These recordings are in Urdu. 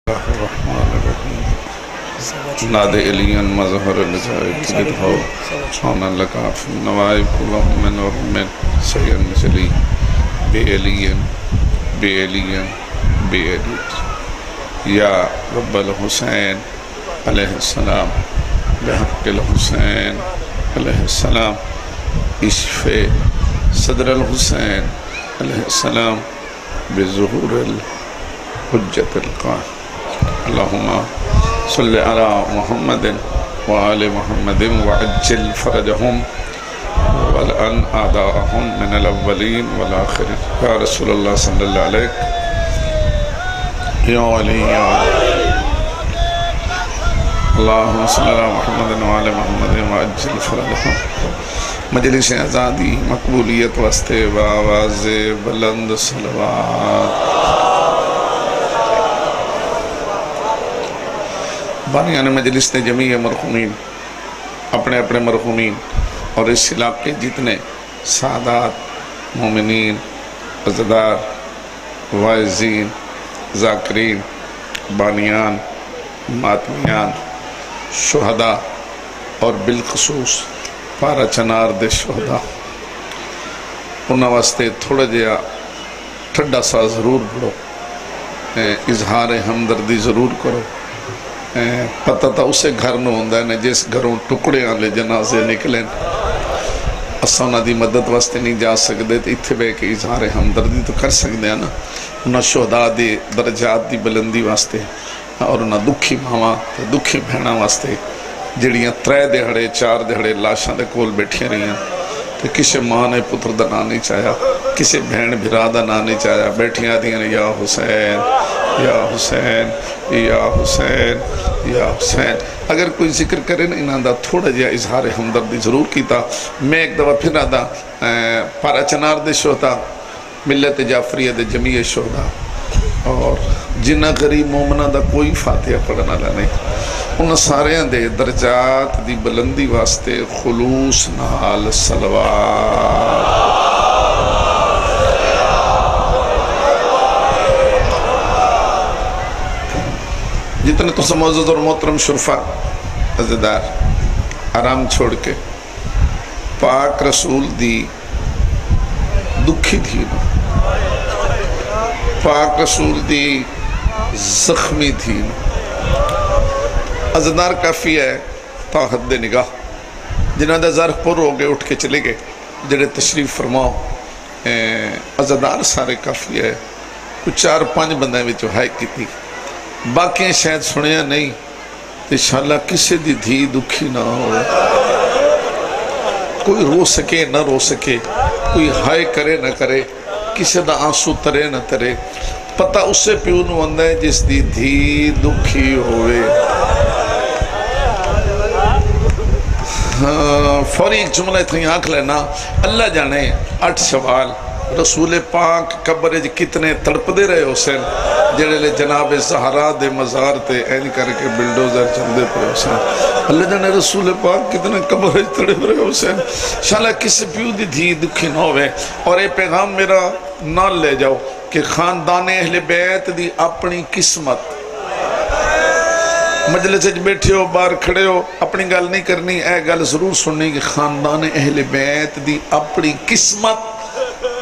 الرحمن الرحیم ناد علیاً مظہر لزائد لدھو چھونا لکا فی النوائب کلہم من ورمن سین جلی بے علیاً بے علیاً بے علیاً یا رب الحسین علیہ السلام بحق الحسین علیہ السلام اشفِ صدر الحسین علیہ السلام بظہور الحجت القائم اللہم صلی علی محمد وآل محمد وعجل فرجہم والآن آداءہم من الاولین والآخرین یا رسول اللہ صلی اللہ علیہ یا علی یا اللہم صلی علی محمد وآل محمد وعجل فرجہم مجلس آزادی مقبولیت واسطے بآواز بلند صلوات بانیان مجلس نے جمیع مرحومین اپنے اپنے مرحومین اور اس علاقے جتنے سادات مومنین عزدار واعظین ذاکرین بانیان ماتمیان شہداء اور بالخصوص پارا چنار دے شہداء انہاں واسطے تھوڑا جہا ٹھڈا سا ضرور پڑھو اظہار ہمدردی ضرور کرو پتہ تا اسے گھر نو ہوندہ ہے جس گھروں ٹکڑے آلے جنازے نکلیں اسانا دی مدد واسطے نہیں جا سکتے تو اتھے بے کہ اظہار ہمدردی تو کر سکتے ہیں نا انہاں شہداء دی درجات دی بلندی واسطے اور انہاں دکھی ماما دکھی بہنا واسطے جڑیاں 3 دہڑے 4 دہڑے لاشاں دے کول بیٹھیاں رہی ہیں تو کسے ماں نے پتر دا نا نہیں چاہیا کسے بہن بھرا دا نا نہیں چاہیا بیٹھیاں دیاں یا حسین یا حسین یا حسین یا حسین اگر کوئی ذکر کرے نا انہاں دا تھوڑا جہا اظہار ہمدردی ضرور کیتا میں ایک دفعہ پھر آدھا پارا چنار دے شہداء ملت جعفریہ دے جمیع شہداء اور جنہ غریب مومنہ دا کوئی فاتحہ پڑھنا نہیں انہاں سارے دے درجات دی بلندی واسطے خلوص نال صلوات جتنے تو معزز اور محترم شرفا عزیزدار آرام چھوڑ کے پاک رسول دی دکھی تھی پاک رسول دی زخمی تھی عزیزدار کافی ہے تا حد نگاہ جنہاں دا ظرف پر ہو گئے اٹھ کے چلے گئے جڑے تشریف فرماؤ عزیزدار سارے کافی ہے کچھ 4-5 بندے میں جو ہائے کی تھی باقی شاید سنیا نہیں انشاءاللہ کسی دی دھی دکھی نہ ہو کوئی رو سکے نہ رو سکے کوئی ہائے کرے نہ کرے کسی دا آنسو ترے نہ ترے پتہ اس سے پیونو اندہ ہے جس دی دھی دکھی ہوئے فوری ایک جملہ اتنی آنکھ لینا اللہ جانے 8 شوال رسول پاک قبر کتنے تڑپ دے رہے حسین جڑے لے جناب زہرا دے مزار تے این کر کے بلڈوزر چندے پر حسین اللہ جانے رسول پاک کتنے قبر تڑپ رہے حسین شاءاللہ کسی پیو دی دھی دکھی نہ ہوئے اور اے پیغام میرا نہ لے جاؤ کہ خاندان اہل بیت دی اپنی قسمت مجلس سے بیٹھے ہو باہر کھڑے ہو اپنی گل نہیں کرنی اے گل ضرور سننی کہ خاندان اہل بیت دی اپنی قسمت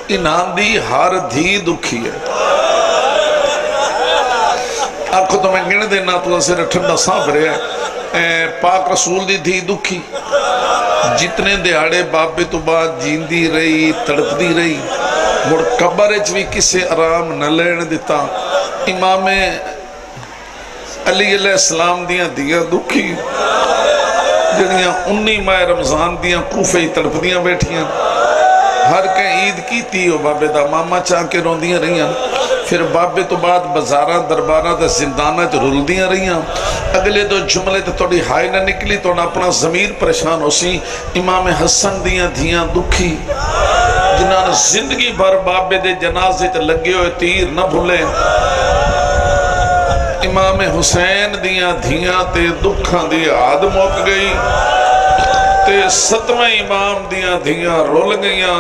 انہاں دی ہر دھی دکھی ہے آنکھوں تو میں گنے دینا تو اسے ٹھنڈا صاف رہے ہیں پاک رسول دی دھی دکھی جتنے دیہاڑے بابے تو بعد جیندی رہی تڑپ دی رہی مڑ قبر بھی کسے آرام نہ لین دیتا امام علی علیہ السلام دیاں دیاں دکھی جنیاں 19 ماہ رمضان دیاں کوفے تڑپ دیاں بیٹھیاں ہر کہیں عید کی تھی وہ بابے دا ماما چاہ کے روندیاں رہیاں پھر بابے تو بعد بزارہ دربارہ دا زندانہ جو رول دیاں رہیاں اگلے دو جملے تے توڑی ہائے نہ نکلی تو اپنا ضمیر پریشان ہو سی امام حسن دیاں دھیاں دکھی جنہاں زندگی بھر بابے دے جنازے تے لگے ہوئے تیر نہ بھولے امام حسین دیاں دھیاں تے دکھاں دی عاد موک گئی تے 7ویں امام دیاں دھیاں رول گئیاں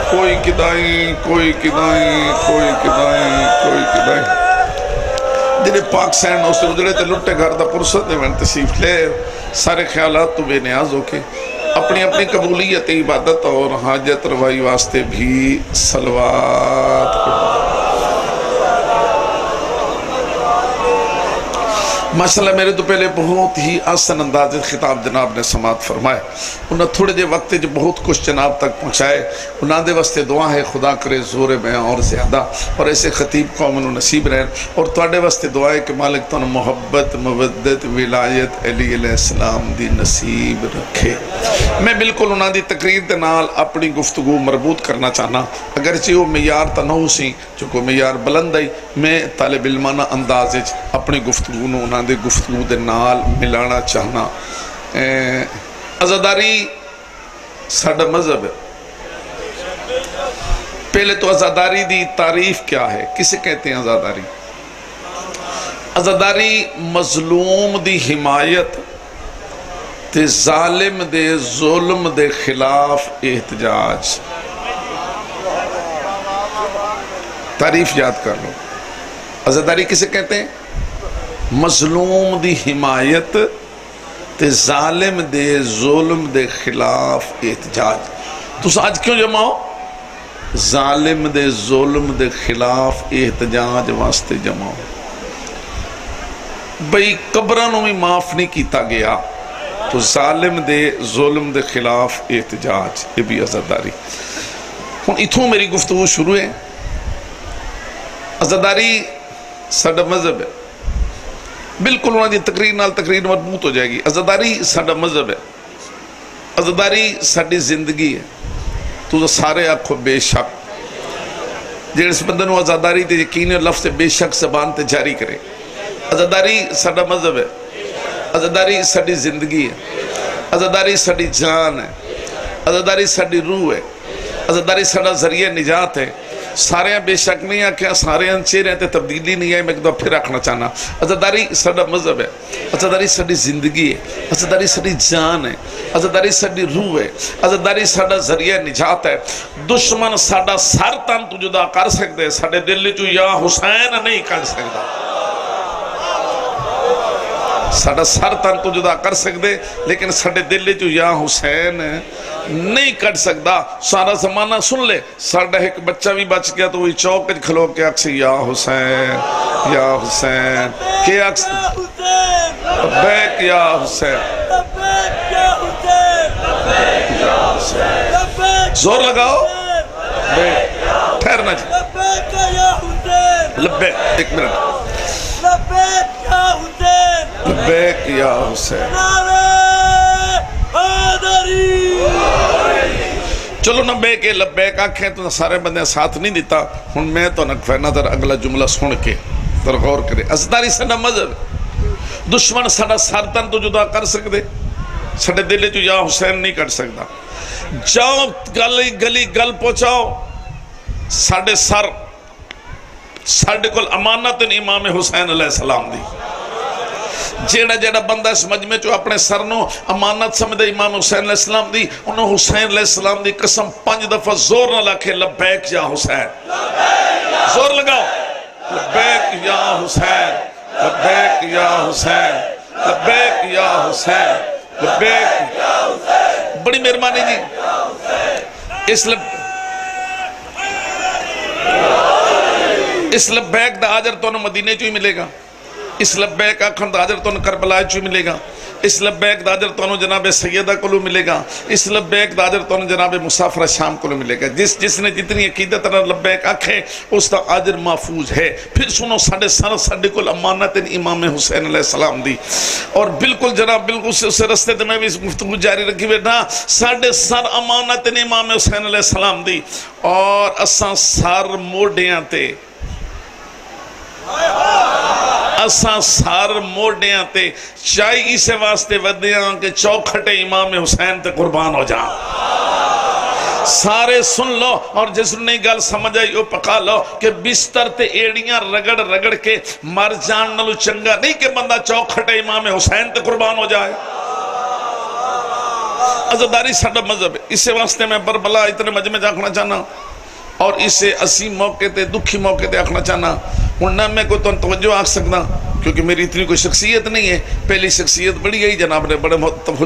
کوئی کدائیں کوئی کدائیں کوئی کدائیں کوئی کدائیں جنہیں پاک سین اس اجڑے تے لٹے گھر دا پرسد دے میں تشریف لے سارے خیالات تو بے نیاز ہو کے اپنی اپنی قبولیت عبادت اور حاجت روائی واسطے بھی صلوات پڑھو۔ ماشاءاللہ میرے تو پہلے بہت ہی آسان انداز خطاب جناب نے سماعت فرمائے، انہوں تھوڑے جے وقت جو بہت کچھ جناب تک پہنچائے، انہوں دے واسطے دعا ہے خدا کرے زور بیاں اور زیادہ اور ایسے خطیب قوم انہوں نصیب رہن، اور تواڈے واسطے دعا ہے کہ مالک تو محبت مودت ولایت علی علیہ السلام دی نصیب رکھے۔ میں بالکل انہوں دی تقریر دے نال اپنی گفتگو مربوط کرنا چاہنا، اگرچہ وہ معیار تا نہ ہو سی چونکہ معیار بلند ہے، میں طالب علمانہ انداز اپنی گفتگو نو انہوں دے گفتگو دے نال ملانا چاہنا۔ عزاداری ساڈا مذہب ہے۔ پہلے تو عزاداری دی تعریف کیا ہے، کسے کہتے ہیں عزاداری؟ عزاداری مظلوم دی حمایت تے ظالم دے ظلم دے خلاف احتجاج۔ تعریف یاد کر لو، عزاداری کسے کہتے ہیں؟ مظلوم دی حمایت تے ظالم دے ظلم دے خلاف احتجاج۔ تو آج کیوں جمع ہو؟ ظالم دے ظلم دے خلاف احتجاج واسطے جمع ہو۔ بھئی قبرانوں میں معاف نہیں کیتا گیا تو ظالم دے ظلم دے خلاف احتجاج، یہ بھی عزاداری۔ ہن اتھوں میری گفتگو شروع ہے۔ عزاداری ساڈا مذہب ہے، بالکل انہوں نے تقریر نال تقریر مربوط ہو جائے گی۔ عزاداری ساڈا مذہب ہے، عزاداری ساڈی زندگی ہے۔ تو سارے آکھو بے شک، جس بندے نو عزاداری تے یقین ہے لفظ بے شک زبان تے جاری کرے۔ عزاداری ساڈا مذہب ہے، عزاداری ساڈی زندگی ہے، عزاداری ساڈی جان ہے، عزاداری ساڈی روح ہے، عزاداری ساڈا ذریعہ نجات ہے۔ سارے بے شک نہیں آکھیا، سارے چہرے تے تبدیلی نہیں آئی، میں ایک دفعہ پھر رکھنا چاہنا۔ عزاداری ساڈا مذہب ہے، عزاداری ساڈی زندگی ہے، عزاداری ساڈی جان ہے، عزاداری ساڈی روح ہے، عزاداری ساڈا ذریعہ نجات ہے۔ دشمن ساڈا سر تن تو جدا کر سکتے، ساڈے دل چوں یا حسین نہیں کر سکتا۔ ساڈا سر تن تو جدا کر سکتے لیکن ساڈے دل چوں یا حسین نہیں کٹ سکتا۔ سارا زمانہ سن لے، ساڈا ایک بچہ بھی بچ گیا تو وہی چوک کھلو کے اکس یا حسین یا حسین کے اکس لبیک یا حسین زور لگاؤ، ٹھہرنا جی، لبیک، ایک منٹ، لبیک یا حسین۔ چلو نبے کے لبیک آنکھیں تو سارے بندے ساتھ نہیں دیتا، ہن میں تو نقفہ نظر اگلا جملہ سن کے در غور کرے۔ عزاداری ساڈا مذہب، دشمن ساڈا سر تن تو جدا کر سکتے، ساڈے دل چ یا حسین نہیں کر سکتا۔ جاؤ گلی گلی گل پہنچاؤ، ساڈے سر ساڈے کول امانت امام حسین علیہ السلام دی۔ جیڑا جیڑا بندہ اس مجمع چو اپنے سرنو امانت سمجھے امام حسین علیہ السلام دی، انہوں حسین علیہ السلام دی قسم 5 دفعہ زور نہ لکھے لبیک یا حسین، زور لگاؤ، لبیک یا حسین، لبیک یا حسین، لبیک یا حسین، لبیک یا حسین۔ بڑی مہربانی جی، اس لبیک دا آجر تو مدینے چو ہی ملے گا، اس لبیک آکھن دا آجر تو کربلا چو ملے گا، اس لبیک دا آجر تو جناب سیدہ کو ملے گا، اس لبیک دا آجر تو جناب مسافر شام کو ملے گا۔ جس نے جتنی عقیدت لبیک آکھے اس دا آجر محفوظ ہے۔ پھر سنو ساڑھے سر ساڑھے کل امانت امام حسین علیہ السلام دی، اور بالکل جناب بالکل اس رستے تے میں بھی اس گفتگو جاری رکھی بیٹھا، ساڑھے سر امانت امام حسین علیہ السلام دی، اور اساں سر موڑیاں تے اساں سار موڑیاں تے چاہی اسے واسطے ودیاں کہ چوکھٹے امام حسین تے قربان ہو جاں۔ سارے سن لو، اور جس نے گل سمجھ آئی وہ پکا لو کہ بستر تے ایڑیاں رگڑ رگڑ کے مر جان نلو چنگا نہیں کہ بندہ چوکھٹے امام حسین تے قربان ہو جائے۔ عزاداری ساڈا مذہب ہے، اسے واسطے میں بربلا اتنے مجمع جاکھنا چاہنا، اور اسے اسی موقع تے دکھی موقع تے آکھنا چاہنا ہوں نہ میں کوئی توجہ آکھ سکتا کیونکہ میری اتنی کوئی شخصیت نہیں ہے. پہلی شخصیت بڑی آئی جناب نے بڑے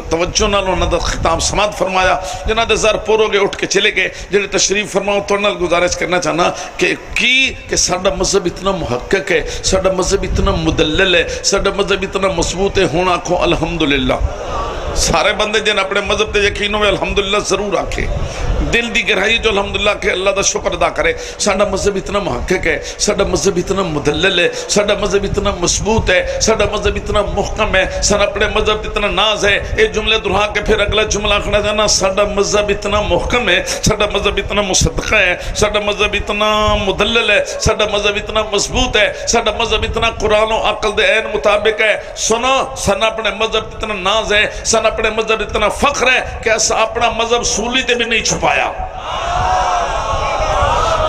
توجہ نال انہوں نے خطاب سماعت فرمایا. جناب زر پور ہو گئے اٹھ کے چلے گئے. جڑے تشریف فرماؤ تو نال گزارش کرنا چاہنا کہ ساڈا مذہب اتنا محقق ہے, ساڈا مذہب اتنا مدلل ہے, ساڈا مذہب اتنا مضبوط ہے. ہوں آکھو الحمدللہ. سارے بندے جن اپنے مذہب تے یقین ہوئے الحمدللہ ضرور آکھے, دل دی گہرائی جو الحمدللہ کہ اللہ دا شکر ادا کرے. ساڈا مذہب اتنا محقق ہے, ساڈا مذہب اتنا مدلل ہے, ساڈا مذہب اتنا مضبوط ہے, ساڈا مذہب اتنا محکم ہے, ساڈا اپنے مذہب اتنا ناز ہے. یہ جملے دہرا کے پھر اگلا جملہ آکھنا چاہنا ساڈا مذہب اتنا محکم ہے, ساڈا مذہب اتنا مصدقہ ہے, ساڈا مذہب اتنا مدلل ہے, ساڈا مذہب اتنا مضبوط ہے, ساڈا مذہب اتنا قرآن و عقل دے عین مطابق ہے. سنو سن اپنے مذہب اتنا ناز ہے, سن اپنے مذہب اتنا فخر ہے کہ ایسا اپنا مذہب سولی تے بھی نہیں چھپایا.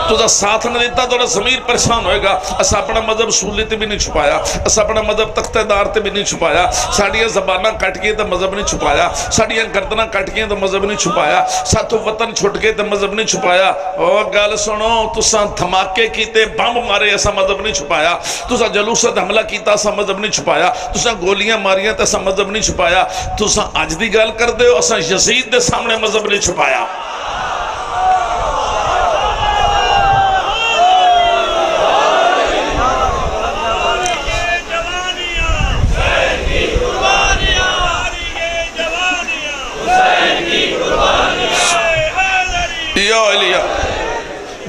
تو ساتھ نہ دیتا تو ضمیر پریشان ہوئے گا. اسا اپنا مذہب سولی تے بھی نہیں چھپایا, اسا اپنا مذہب تختہ دار تے بھی نہیں چھپایا, ساڑیاں زبانہ کٹ گئے تو مذہب نہیں چھپایا, ساڑیاں گردنہ کٹ گئے تو مذہب نہیں چھپایا, ساتھوں وطن چھٹ گئے تو مذہب نہیں چھپایا. اور گال سنو تساں دھماکے کیتے بم مارے ایسا مذہب نہیں چھپایا, تساں جلوست حملہ کیتا ایسا مذہب نہیں چھپایا, تساں گولیاں ماریاں تو ایسا مذہب نہیں چھپایا. تساں اج دی گال کر دے ہو اساں یزید دے سامنے مذہب نہیں چھپایا.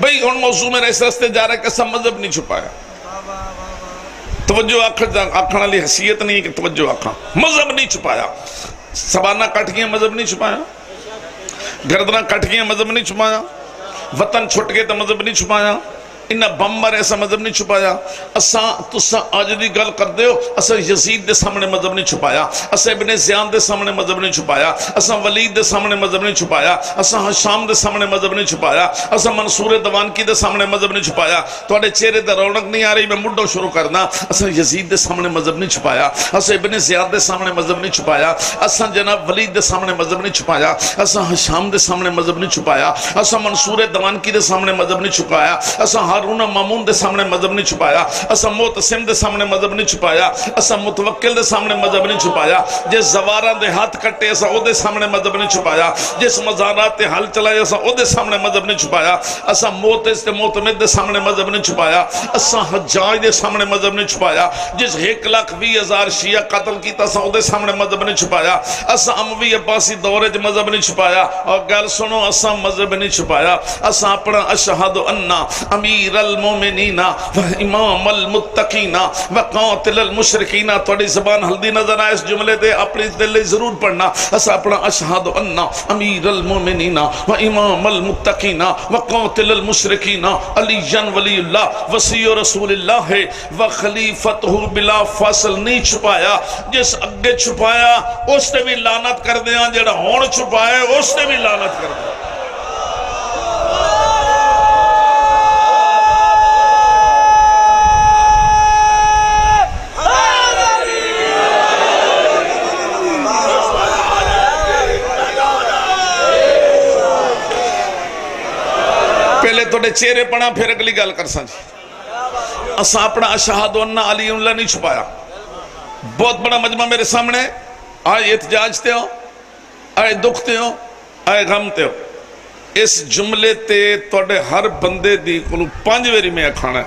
بھئی ان موضوع میں اس رستے جا رہا ہے کہ سب مذہب نہیں چھپایا. توجہ آکھنا لی حیثیت نہیں کہ توجہ آکھنا. مذہب نہیں چھپایا. زبانہ کٹ گئے مذہب نہیں چھپایا, گردنہ کٹ گئے مذہب نہیں چھپایا, وطن چھٹ گئے تو مذہب نہیں چھپایا, انہاں بم مارے ایسا مذہب نہیں چھپایا. اساں تساں آج دی گل کر دے ہو اساں یزید دے سامنے مذہب نہیں چھپایا, اساں ابن زیان دے سامنے مذہب نہیں چھپایا, اساں ولید دے سامنے مذہب نہیں چھپایا, اساں حشام دے سامنے مذہب نہیں چھپایا, اساں منصور دوانکی دے سامنے مذہب نہیں چھپایا. تواڈے چہرے تے رونق نہیں آ رہی, میں مڈو شروع کرنا. اساں یزید دے سامنے مذہب نہیں چھپایا, اساں ابن زیاد دے سامنے مذہب نہیں چھپایا, اساں جناب ولید دے سامنے مذہب نہیں چھپایا, اساں حشام دے سامنے مذہب نہیں چھپایا, اساں منصور دوانکی دے سامنے مذہب نہیں چھپایا, اساں ہارون مامون دے سامنے مذہب نہیں چھپایا, اسا معتصم دے سامنے مذہب نہیں چھپایا, اسا متوکل دے سامنے مذہب نہیں چھپایا, جس زواراں دے ہاتھ کٹے اسا او دے سامنے مذہب نہیں چھپایا, جس مزارات تے حل چلائے اسا او دے سامنے مذہب نہیں چھپایا, اسا معتز تے معتمد دے سامنے مذہب نہیں چھپایا, اسا حجاج دے سامنے مذہب نہیں چھپایا, جس 1,20,000 شیعہ قتل کیتا اسا او دے سامنے مذہب نہیں چھپایا, اسا اموی عباسی دورے جو مذہب نہیں چھپایا. اور گل سنو اسا مذہب نہیں چھپایا. اسا اپنا اشہد انا امیر المومنین و امام المتقین و قاتل المشرکین. توڑی زبان ہلدی نظر آئے اس جملے دے اپنی دل ضرور پڑھنا. اسا اپنا اشہد انا امیر المومنین و امام المتقین و قاتل المشرکین علی ولی اللہ وصی رسول اللہ و خلیفتہ بلا فاصل نہیں چھپایا. جس اگے چھپایا اس نے بھی لعنت کر دیا, جڑا ہون چھپایا اس نے بھی لعنت کر دیا. پہلے توڑے چہرے پڑھا پھر اگلی گل کر سا جی. اسا اپنا اشہد انہ علی اللہ نہیں چھپایا. بہت بڑا مجمع میرے سامنے, آئے احتجاج تے ہو, آئے دکھ تے ہو, آئے غم تے ہو. اس جملے تے توڑے ہر بندے دی کلو 5 ویری میں اکھانا ہے.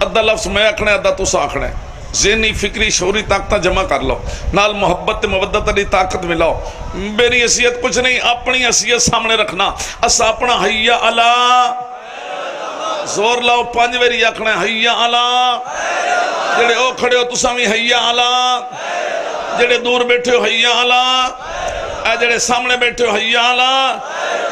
ادھا لفظ میں اکھنا ہے, ادھا تسا اکھنا ہے. ذہنی فکری شعوری طاقتہ جمع کر لو, نال محبت مودت علی طاقت ملاؤ. میری حیثیت کچھ نہیں, اپنی حیثیت سامنے رکھنا. اسا اپنا حیا علی, زور لاؤ 5 ویری آکھنا ہے حیا علی. جڑے او کھڑے ہو تساں بھی حیا علی, جڑے دور بیٹھے ہو حیا علی, اے جڑے سامنے بیٹھے ہو حیا علی.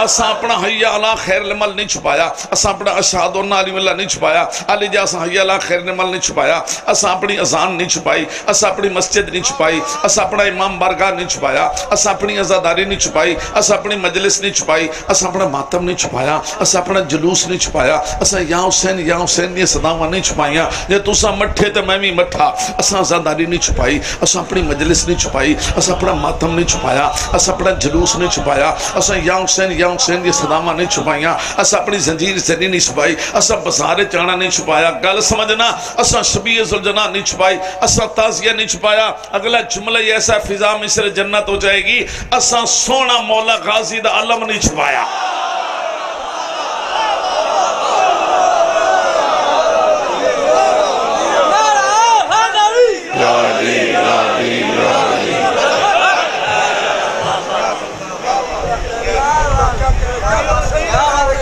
اسا اپنا حیا علی خیر المل نہیں چھپایا, اسا اپنا اشہد انہ علی اللہ نہیں چھپایا, علی جیسا حیا علی خیر المل نہیں چھپایا, اسا اپنی اذان نہیں چھپائی, اسا اپنی مسجد نہیں چھپائی, اسا اپنا امام بارگاہ نہیں چھپایا, اسا اپنی عزاداری نہیں چھپائی, اسا اپنی مجلس نہیں چھپائی, اسا اپنا ماتم نہیں چھپایا, اسا اپنا جلوس نہیں چھپایا, اسا یا حسین یہ صداواں نہیں چھپائیاں. جے تسا مٹھے تے میں بھی مٹھا. اسا عزاداری نہیں چھپائی, اسا اپنی مجلس نہیں چھپائی, اسا اپنا ماتم نہیں چھپایا, اسا اپنا جلوس نہیں چھپایا, اسا یا حسین یا حسین یہ صدامہ نہیں چھپائیاں، اسا اپنی زنجیر سے نہیں چھپائی، اسا بسارے چانا نہیں چھپایا، گل سمجھنا، اسا شبیہ ذوالجناح نہیں چھپائی، اسا تازیہ نہیں چھپایا۔ اگلا جملہ یہ ایسا فضا مصر جنت ہو جائے گی، اسا سونا مولا غازی دا علم نہیں چھپایا۔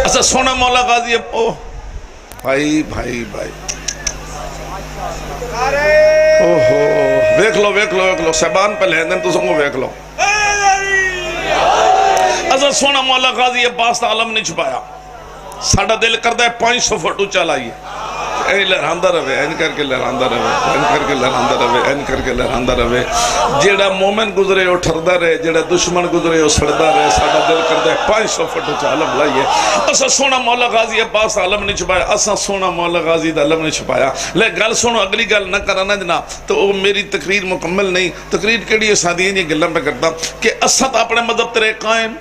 ایسا سونا مولا غازی او بھائی بھائی بھائی اوہو ویکھ لو سہبان پہ لہندن تو سنگو ویکھ لو۔ ایسا سونا مولا غازی عباس دا علم نہیں چھپایا۔ ساڑھا دل کردہ ہے 500 فٹ اونچا لائیے، این لہراندہ رہے، این کر کے لہراندہ رہے، این کر کے لہراندہ رہے، این کر کے لہراندہ رہے۔ جیڑا مومن گزرے ہو ٹھردہ رہے، جیڑا دشمن گزرے ہو سڑدہ رہے۔ ساڑھا دل کردہ ہے 500 فٹ اونچا علم لائیے۔ اسا سونا مولا غازی عباس دا علم نہیں چھپایا، اسا سونا مولا غازی دا علم نہیں چھپایا۔ لے گل سنو، اگلی گل نہ کرانا جناب تو وہ میری تقریر مکمل نہیں۔ تقریر کیڑی سادی یہ گلاں پہ کرتا کہ اسا تا اپنے مذہب تیرے قائم،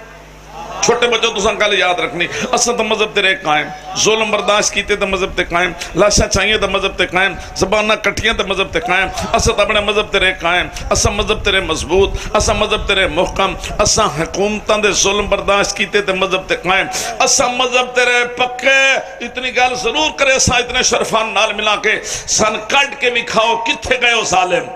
چھوٹے بچوں تو سنکال یاد رکھنی، اسا تا مذہب تیرے قائم، ظلم برداشت کیتے تا مذہب تے قائم، لاشا چاہیے تا مذہب تے قائم، زبانہ کٹیاں تا مذہب تے قائم، اسا تا اپنے مذہب تیرے قائم، اسا مذہب تیرے مضبوط، اسا مذہب تیرے محکم، اسا حکومتاں دے ظلم برداشت کیتے تے مذہب تے قائم، اسا مذہب تیرے پکے۔ اتنی گل ضرور کرے اسا اتنے شرفان نال ملا کے سن کٹ کے بھی کھاؤ کتھے گئے ہو ظالم۔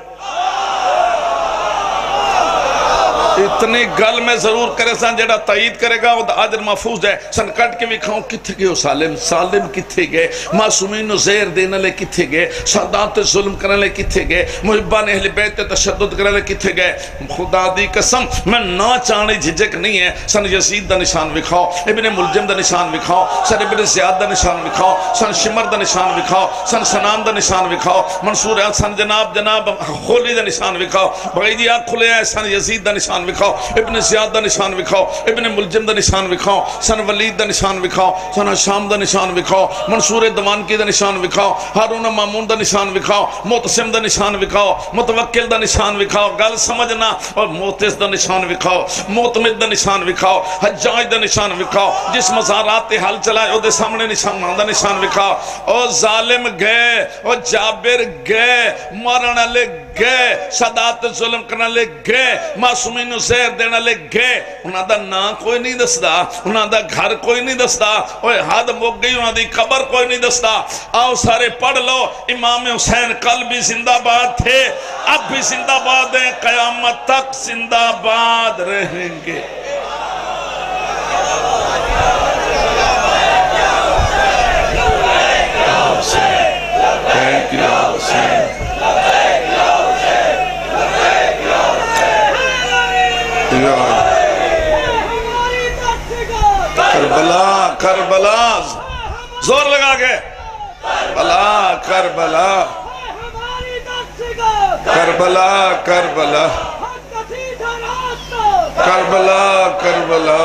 اتنی گل میں ضرور کرے سن جیڑا تائید کرے گا وہ عاجر محفوظ ہے۔ سن کٹ کے بھی کھاؤں کتھے گئے ہو سالم، سالم کتھے گئے، معصومین و زیر دینے لے کتھے گئے، سادات ظلم کرنے لے کتھے گئے، محبان اہل بیت تشدد کرنے لے کتھے گئے۔ خدا دی قسم میں نہ چاہنے جھجک نہیں ہے۔ سن یزید دا نشان وکھاؤ، ابن ملجم دا نشان وکھاؤ، سن ابن زیاد دا نشان وکھاؤ، سن شمر دا نشان وکھاؤ، سن سنان دا نشان وکھاؤ، منصور سن جناب خولی دا نشان وکھاؤ، بغیدی آنکھ کھلے ہیں سن یزید دا نشان وکھاؤ، ابن زیاد دا نشان وکھاؤ، ابن ملجم دا نشان وکھاؤ، سن ولید دا نشان وکھاؤ، سن حشام دا نشان وکھاؤ، منصور دوانکی دا نشان وکھاؤ، ہارون مامون دا نشان وکھاؤ، معتصم دا نشان وکھاؤ، متوکل دا نشان وکھاؤ، گل سمجھنا، اور معتز دا نشان وکھاؤ، معتمد دا نشان وکھاؤ، حجاج دا نشان وکھاؤ، جس مزارات تے حل چلائے او دے سامنے نشان دا نشان وکھاؤ۔ او ظالم گئے، او جابر گئے، مارنا لے گئے، سادات ظلم کرنا لے گئے، معصومین زیر دینا لے گئے۔ انہاں دا نام کوئی نہیں دستا، انہاں دا گھر کوئی نہیں دستا، اوہ حد مک گئی انہاں دی قبر کوئی نہیں دستا۔ آؤ سارے پڑھ لو، امام حسین کل بھی زندہ باد تھے، اب بھی زندہ باد ہیں، قیامت تک زندہ باد رہیں گے۔ Thank you, Hussein. Karbala Karbala زور لگا کے بلا کربلا کربلا کربلا کربلا کربلا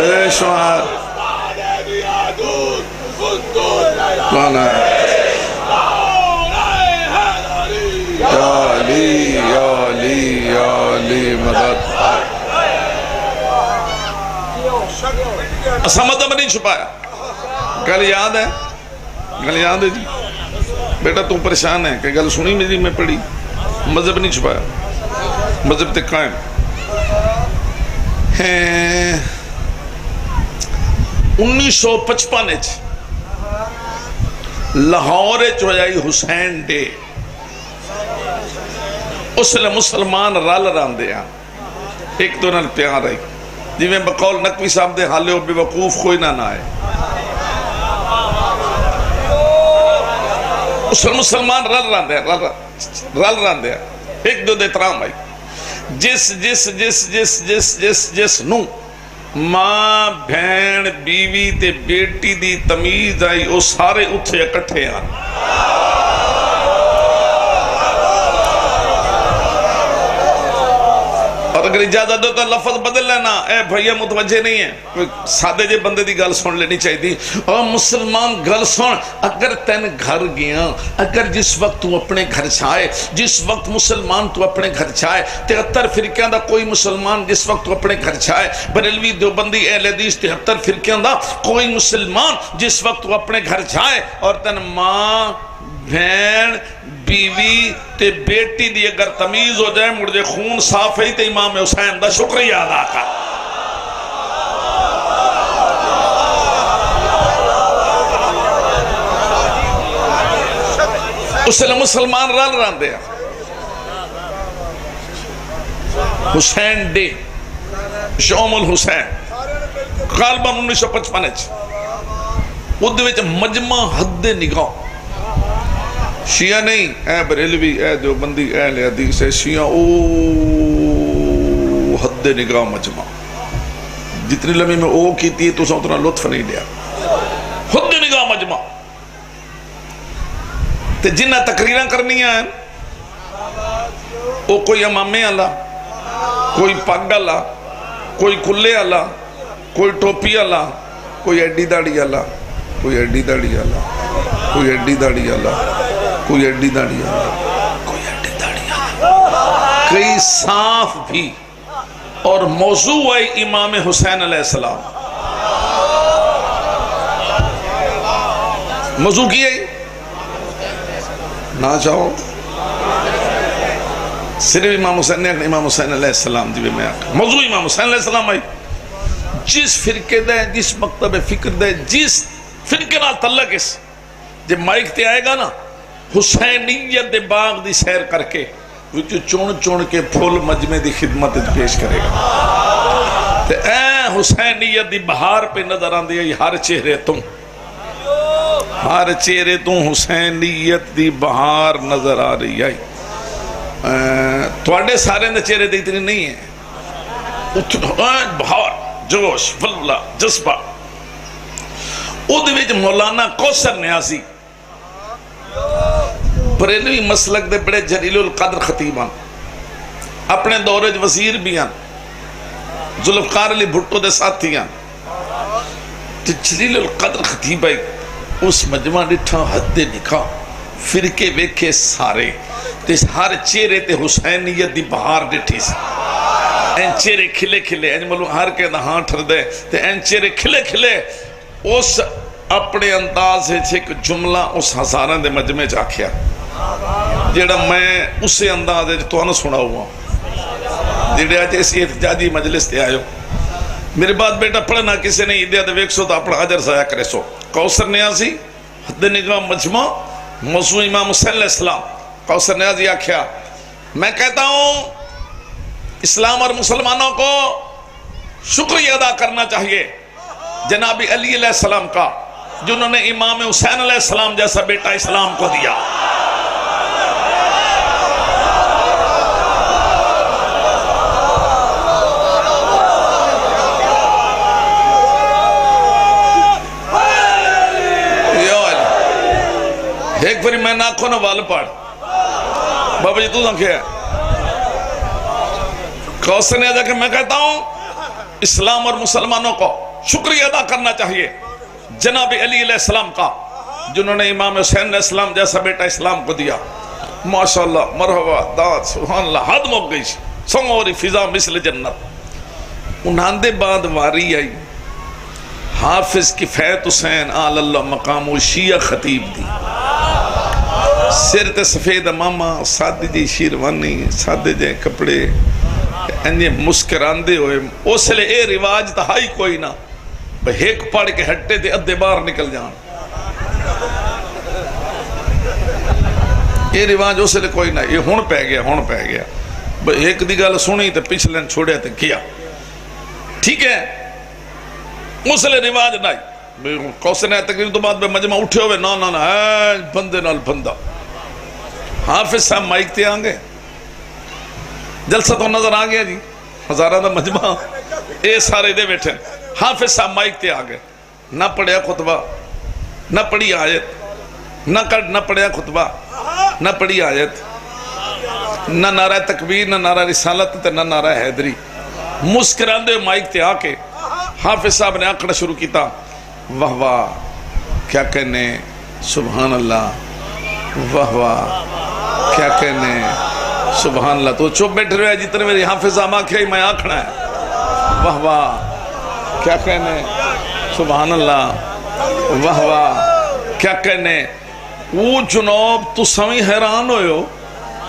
بے شمار کون ہے؟ یا علی یا علی یا علی مدد۔ اسا مذہب نہیں چھپایا۔ گل یاد ہے، گل یاد ہے جی بیٹا تو پریشان ہے کہ گل سنی میری میں پڑھی، مذہب نہیں چھپایا، مذہب تے قائم ہیں۔ 1955 لاہور ہوئی حسین ڈے، اس لئے مسلمان رل راندے ہیں، ایک دو نال پیار آئی جی میں بقول نقوی صاحب دے حالے ہو بے وقوف کوئی نہ آئے۔ اس لئے مسلمان رل راندے ہیں، ایک دو دے ترام آئی۔ جس جس جس جس جس جس جس نو ماں بھین بیوی تے بیٹی دی تمیز آئی او سارے اتھے اکٹھے آن۔ اور اگر اجازت دو تو لفظ بدل لینا. اے بھیا متوجہ نہیں ہے, کوئی سادے جے بندے دی گل سن لینی چاہیے. اور مسلمان گل سن, اگر تین گھر گیا, اگر جس وقت تو اپنے گھر چھائے, جس وقت مسلمان تو اپنے گھر چھائے, 73 فرقیاں دا کوئی مسلمان جس وقت تو اپنے گھر چھائے, بریلوی دیوبندی اہل حدیث 73 فرقیاں دا کوئی مسلمان جس وقت تو اپنے گھر چھائے, اور تن ماں بہن بیوی تے بیٹی دی اگر تمیز ہو جائے, مڑ جے خون صاف ہے تے امام حسین دا شکریہ ادا کر. اس لئے مسلمان رل رہن دیا. حسین ڈے, شوم الحسین, غالباً 1955 ادھے وچ مجمع حد نگاہ, شیعہ نہیں, اے بریلوی, اے دیوبندی, اہل حدیث, اے شیعہ, او حد نگاہ مجمع. جتنی لمحے میں او کیتی ہے تو سا اتنا لطف نہیں لیا. حد نگاہ مجمع. تے جنہ تقریریں کرنی ہیں او کوئی امامے اللہ, کوئی پگ اللہ, کوئی کلے اللہ, کوئی ٹوپی اللہ, کوئی ایڈی داڑی اللہ, کوئی ایڈی داڑی اللہ, کوئی ایڈی داڑی اللہ, کوئی ایڈی داڑی اللہ, کوئی ایڈی داڑی اللہ. کئی صاف بھی. اور موضوع ہے امام حسین علیہ السلام. موضوع کی ہے نہ چاہو صرف امام حسین نے, امام حسین علیہ السلام دی میں موضوع امام حسین علیہ السلام آئی. جس فرقے دے, جس مکتب فکر دے, جس فرقے نہ تعلق اس جب مائک تے آئے گا نا, حسینیت دے باغ دی سیر کر کے وچ چون چون کے پھول مجمع دی خدمت پیش کرے گا. تے اے حسینیت دی بہار پہ نظر آندی ہے ہر چہرے توں, ہر چہرے توں حسینیت دی بہار نظر آ رہی ہے. تواڈے سارے دے چہرے تے اتنی نہیں ہے. بہار, جوش, واللہ, جذبہ. اودے وچ مولانا کوثر نیازی بریلوی مسلک دے بڑے جلیل القدر خطیبان, اپنے دورج وزیر بھی ہیں, ذوالفقار علی بھٹو دے ساتھی ہیں. جلیل القدر خطیب ہے. اس مجمع ڈٹھا حد نکاح, فرقے ویکھے سارے, تے ہر چہرے تے حسینیت دی بہار ڈٹھی سی. این چہرے کھلے کھلے, این ملو ہر کے دہاں ٹھر دے, تے این چہرے کھلے کھلے. اس اپنے انداز ایک جملہ اس ہزاراں دے مجمع چاکھیا جیڑا میں اسے انداز تو نہ سنا ہوا, جیڑے آج ایسی احتجاجی مجلس تے آئے ہو. میرے بعد بیٹا پڑھنا کسی نے ایدیا دے ویک سو تو اپنا عجر ضائع کرے سو. کوثر نیازی حد نگاہ مجمع, موضوع امام حسین علیہ السلام. کوثر نیازی آکھیا, میں کہتا ہوں اسلام اور مسلمانوں کو شکریہ ادا کرنا چاہیے جناب علی علیہ السلام کا, جنہوں نے امام حسین علیہ السلام جیسا بیٹا اسلام کو دیا. ایک بری میں ناکھوں نہ وال پاڑ بابا جی تو سنکھے ہے. کوثر نے آجا کہ میں کہتا ہوں اسلام اور مسلمانوں کو شکریہ ادا کرنا چاہیے جناب علی علیہ السلام کا, جنہوں نے امام حسین علیہ السلام جیسا بیٹا اسلام کو دیا. ماشاءاللہ, مرحبا, داد, سبحان اللہ, حد موک گئی سنگوری فضا مثل جنت. انہاں دے بعد واری آئی حافظ کفایت حسین آل اللہ مقام و شیعہ خطیب دی. سر تے سفید امامہ, سادی جی شیروانی, سادے جے کپڑے, انجے مسکراندے ہوئے. اس لئے اے رواج تا ہائی کوئی نہ ایک پڑھ کے ہٹے تے ادھے باہر نکل جان. یہ رواج اس لئے کوئی نہ, یہ ہون پہ گیا. ایک دی گل سنی تے پچھلے چھوڑے تے کیا, ٹھیک ہے, اس لئے رواج نہیں. کوثر نے تقریر تو بعد میں مجمع اٹھے ہوئے, نا بندے نال بندہ. حافظ صاحب مائک تے آنگے, جلسہ تو نظر آگیا جی, ہزارہ دا مجمع, اے سارے دے بیٹھے. حافظ صاحب مائک تے آگے, نہ پڑھیا خطبہ, نہ پڑھی آیت, نہ پڑھیا خطبہ, نہ پڑھی آیت, نہ نعرہ تکبیر نہ نعرہ رسالت تے نہ نعرہ حیدری مسکران دے مائک تے آکے حافظ صاحب نے آکڑا شروع کیتا واہ واہ کیا کہنے سبحان اللہ واہ واہ کیا کہنے سبحان اللہ تو چپ بیٹھ رہے ہیں جتنے میری حافظ صاحب آکھے میں آکھنا ہے واہ واہ کیا کہنے سبحان اللہ واہ واہ کیا کہنے وہ جناب تو سویں حیران ہوئے ہو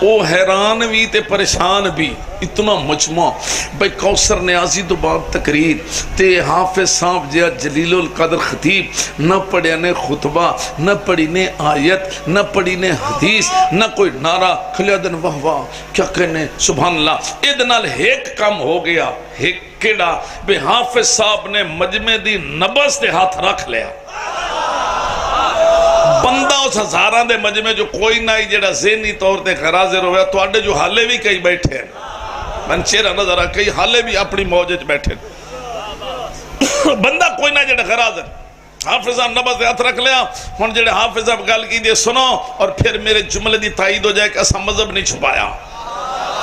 وہ حیران بھی تے پریشان بھی اتنا مجمع بھئی کوثر نیازی تو بعد تقریر تے حافظ صاحب جیا جلیل القدر خطیب نہ پڑھے نے خطبہ نہ پڑھی نے آیت نہ پڑھی نے حدیث نہ کوئی نعرہ کھلیا دن واہ واہ کیا کہنے سبحان اللہ ادنال ایک کام ہو گیا ایک کیڑا بے حافظ صاحب نے مجمع دی نبض تے ہاتھ رکھ لیا بندہ اس ہزاران دے مجمع جو کوئی نہ ہی جڑا ذہنی طور تے خرازر ہویا تو آڈے جو حالے بھی کئی بیٹھے ہیں من چیرہ نظر آ کئی حالے بھی اپنی موجج بیٹھے ہیں بندہ کوئی نہ جڑا خرازر حافظ صاحب نبض دے ہاتھ رکھ لیا ہون جڑے حافظ صاحب گل کی دے سنو اور پھر میرے جملے دی تائید ہو جائے کہ اسا مذہب نہیں چھپایا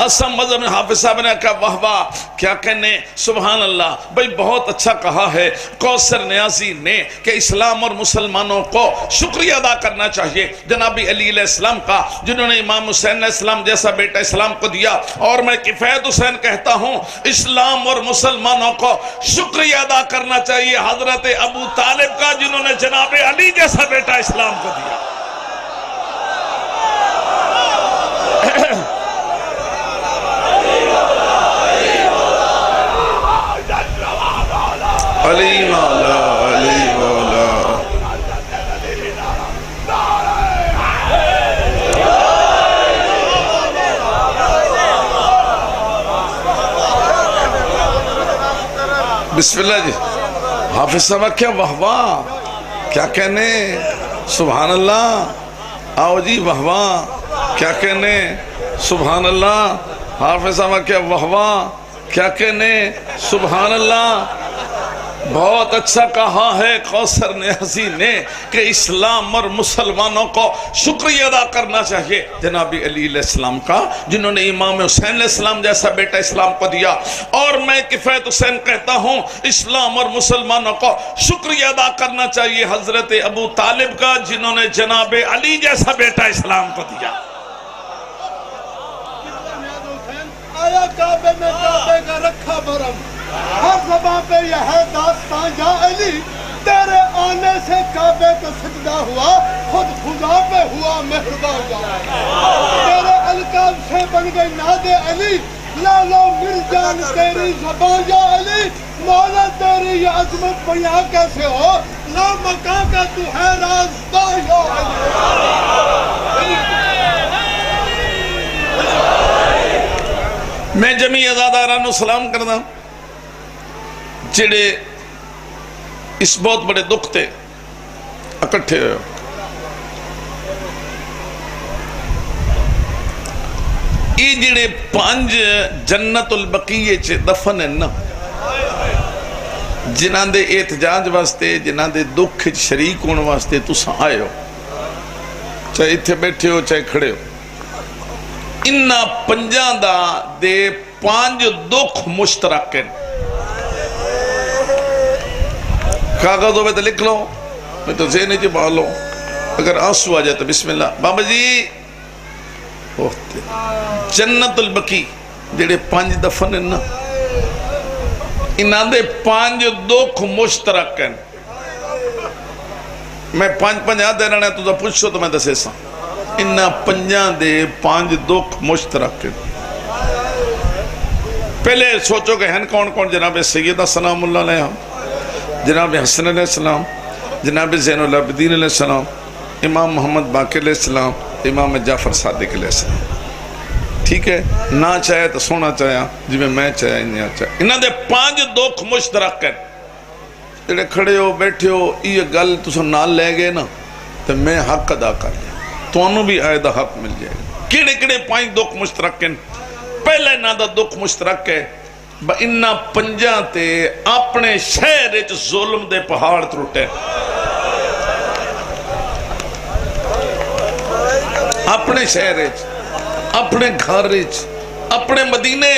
اسا مذہب حافظ صاحب نے کہا واہ واہ کیا کہنے سبحان اللہ بھئی بہت اچھا کہا ہے کوثر نیازی نے کہ اسلام اور مسلمانوں کو شکریہ ادا کرنا چاہیے جناب علی علیہ السلام کا جنہوں نے امام حسین علیہ السلام جیسا بیٹا اسلام کو دیا اور میں کفایت حسین کہتا ہوں اسلام اور مسلمانوں کو شکریہ ادا کرنا چاہیے حضرت ابو طالب کا جنہوں نے جناب علی جیسا بیٹا اسلام کو دیا علی مولا علی مولا بسم اللہ جی حافظ صاحب کیا واہ واہ کیا کہنے سبحان اللہ آؤ جی واہ واہ کیا کہنے سبحان اللہ حافظ صاحب کیا واہ واہ کیا کہنے سبحان اللہ بہت اچھا کہا ہے کوثر نیازی نے کہ اسلام اور مسلمانوں کو شکریہ ادا کرنا چاہیے جناب علی علیہ السلام کا جنہوں نے امام حسین علیہ السلام جیسا بیٹا اسلام کو دیا اور میں کفایت حسین کہتا ہوں اسلام اور مسلمانوں کو شکریہ ادا کرنا چاہیے حضرت ابو طالب کا جنہوں نے جناب علی جیسا بیٹا اسلام کو دیا آیا کعبے میں کعبے کا رکھا برم ہر زبان پہ یہ ہے داستان یا علی تیرے آنے سے کعبے کو سجدہ ہوا خود خدا پہ ہوا مہربان ہوا تیرے القاب سے بن گئی ناد علی لالو مل جان تیری زبان یا علی مولا تیری یہ عظمت بیاں کیسے ہو لا مکان کا تو ہے رازداں یا علی میں جمی ازادارانو سلام کرنا جڑے اس بہت بڑے دکھ تے اکٹھے ہوئے یہ جڑے 5 جنت البقیہ چے دفن ہیں نا جنہاں دے احتجاج واسطے جنہاں دے دکھ شریک ہونے واسطے تساں آئے ہو چاہے اتھے بیٹھے ہو چاہے کھڑے ہو انہاں 5 دا دے 5 دکھ مشترک ہیں کاغذوں میں تو لکھ لو میں تو ذہنی جی بھالو اگر آنسو آ جائے تو بسم اللہ بابا جی جنت البقی جڑے 5 دفن ہیں نا انہاں دے 5 دکھ مشترک ہیں میں 5 یاد دینا ہے تو پوچھو تو میں دسے سا انہاں 5 دے 5 دکھ مشترک ہیں پہلے سوچو کہ ہیں کون کون جناب سیدہ سلام اللہ علیہ جناب حسن علیہ السلام جناب زین العابدین علیہ السلام امام محمد باقر علیہ السلام امام جعفر صادق علیہ السلام ٹھیک ہے نہ چاہے تو سونا چاہیا جی میں چاہیا انہیں چاہیا انہاں دے 5 دکھ مشترک ہیں جڑے کھڑے ہو بیٹھے ہو یہ گل تسو نال لے گئے نا تو میں حق ادا کر لیا تو انہوں بھی آئیدہ حق مل جائے گا کیڑے کیڑے 5 دکھ مشترک ہیں پہلے نہ دا دکھ مشترک ہے با انہاں 5 تے اپنے شہر اچ ظلم دے پہاڑ تروٹے اپنے شہر اچ اپنے گھر اپنے مدینے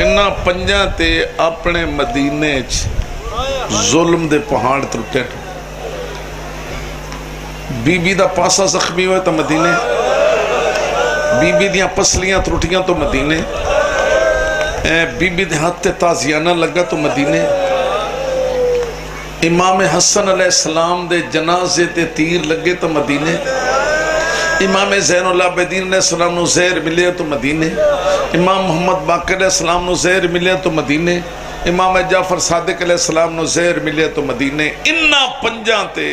انہاں پنجاں تے اپنے مدینے ظلم دے پہاڑ ترٹے بی بی دا پاسا زخمی ہوئے تو مدینے بی بی دیاں پسلیاں ترٹیاں تو مدینے بی بی دے ہاتھ تے تازیانہ لگا تو مدینے امام حسن علیہ السلام دے جنازے تے تیر لگے تو مدینے امام زین العابدین علیہ السلام نو زہر ملے تو مدینے امام محمد باقر علیہ السلام نو زہر ملے تو مدینے امام جعفر صادق علیہ السلام نو زہر ملے تو مدینے انہاں پنجاں تے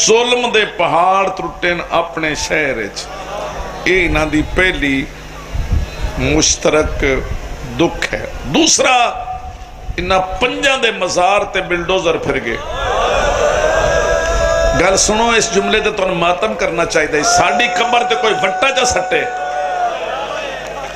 ظلم دے پہاڑ ترٹن اپنے شہر اے انہاں دی پہلی مشترک دکھ ہے دوسرا انہاں پنجاں دے مزار تے بلڈوزر پھر گئے گل سنو اس جملے تے تو ماتم کرنا چاہیے ساڑی قبر تے کوئی وٹا چا سٹے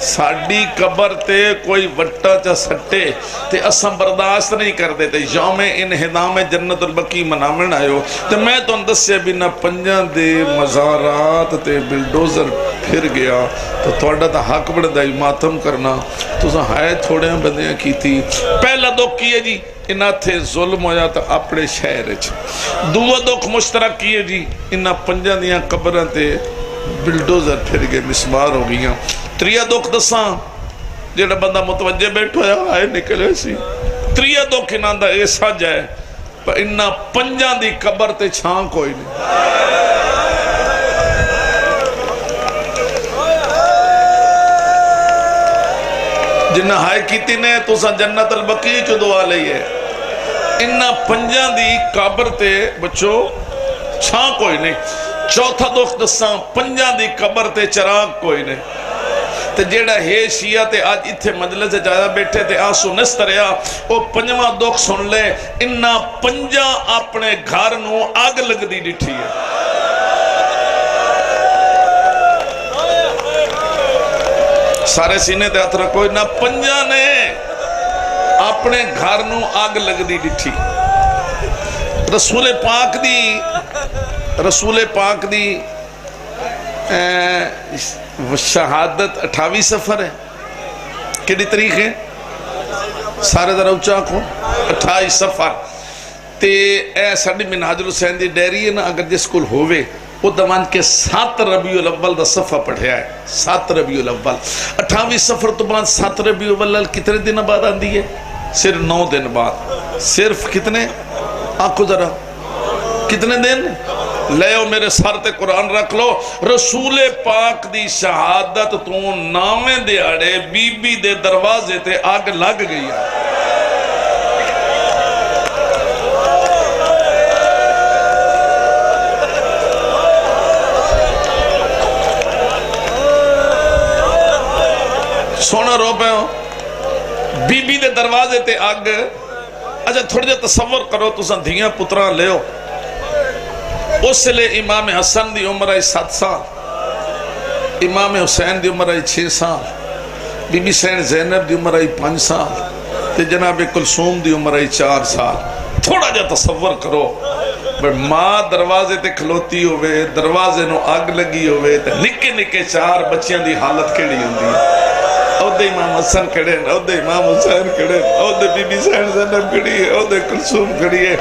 ساڑی قبر تے کوئی وٹا چا سٹے تے اساں برداشت نہیں کر دیتے یوم انہدام جنت البقیع منامن آئیو تے میں تو اندسے بھی نہ پنجان دے مزارات تے بلڈوزر پھر گیا تو توڑا تا حق بڑھ دائی ماتم کرنا تو ساں ہائے تھوڑے ہیں بندیاں کی تھی پہلا دکھ کیے جی انہاں تھے ظلم ہو جاتا اپنے شہر دوہ دکھ مشترک کیے جی انہاں پنجان دیاں قبران تے بلڈوزر پھر گئے مسمار ہو گئیاں تریہ دکھ دساں جیڑا بندہ متوجہ بیٹھو ہے آئے نکلے سی تریہ دکھ انہاں دا ایسا جائے پر انہاں پنجان دی قبر تے چھان کوئی نہیں جنہ ہائے کیتی نے تو سا جنت البقیع چو دعا لئی ہے انہاں پنجان دی قبر تے بچو چھان کوئی نہیں چوتھا دکھ دساں پنجان دی قبر تے چراغ کوئی نہیں تے جیڑا ہے شیعہ تے آج اتھے مجلس سے جائے بیٹھے تے آسو نستریا او پنجواں دکھ سن لے انہاں پنجاں اپنے گھر نو آگ لگ دی ڈٹھی ہے سارے سینے تے ہاتھ رکھو نہ پنجاں نے اپنے گھر نو آگ لگ دی ڈٹھی رسول پاک دی شہادت 28 سفر ہے کدی تاریخ ہے سارے ذرا اچھا کو 28 سفر تے اے ساڈی منہاج الحسین دی ڈیری ہے نا اگر جس کول ہووے وہ دمان کے 7 ربیع الاول دا صفحہ پڑھیا ہے 7 ربیع الاول 28 سفر تو بعد 7 ربیع الاول کتنے دن بعد آندی ہے صرف 9 دن بعد صرف کتنے آنکھو ذرا کتنے دن لےو میرے سر تے قرآن رکھ لو رسول پاک دی شہادت تو نامے دیاڑے بی بی دے دروازے تے آگ لگ گئی ہے سونا رو پہ ہو بی بی دے دروازے تے آگ اچھا تھوڑی جا تصور کرو تو سن دھیاں پتران لے ہو اس لئے امام حسن دی عمر آئی 7 سال امام حسین دی عمر آئی 6 سال بی بی سین زینب دی عمر آئی 5 سال تے جناب کلثوم دی عمر آئی 4 سال تھوڑا جا تصور کرو ماں دروازے تے کھلوتی ہوئے دروازے نو آگ لگی ہوئے تے نکے نکے 4 بچیاں دی حالت کیڑی ہوندی ہے اودے امام حسن کھڑے ہیں اودے امام حسین کھڑے ہیں اودے بی بی سین زینب کھڑی ہے اودے کلثوم کھڑی ہے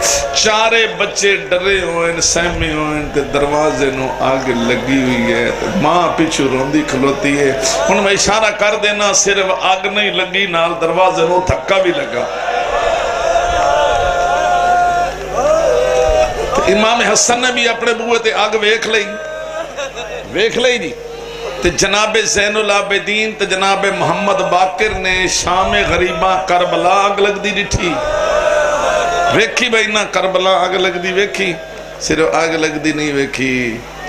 4 بچے ڈرے ہوئے سہمے ہوئے تے دروازے نو آگ لگی ہوئی ہے ماں پیچھو روندی کھلوتی ہے ان میں اشارہ کر دینا صرف آگ نہیں لگی نال دروازے نو دھکا بھی لگا امام حسن نے بھی اپنے بوئے تے آگ ویکھ لئی جی تے جناب زین العابدین تے جناب محمد باقر نے شام غریبہ کربلا آگ لگ دی ڈٹھی ویکھی بھائی نا کربلا آگ لگ دی ویکھی صرف آگ لگ دی نہیں ویکھی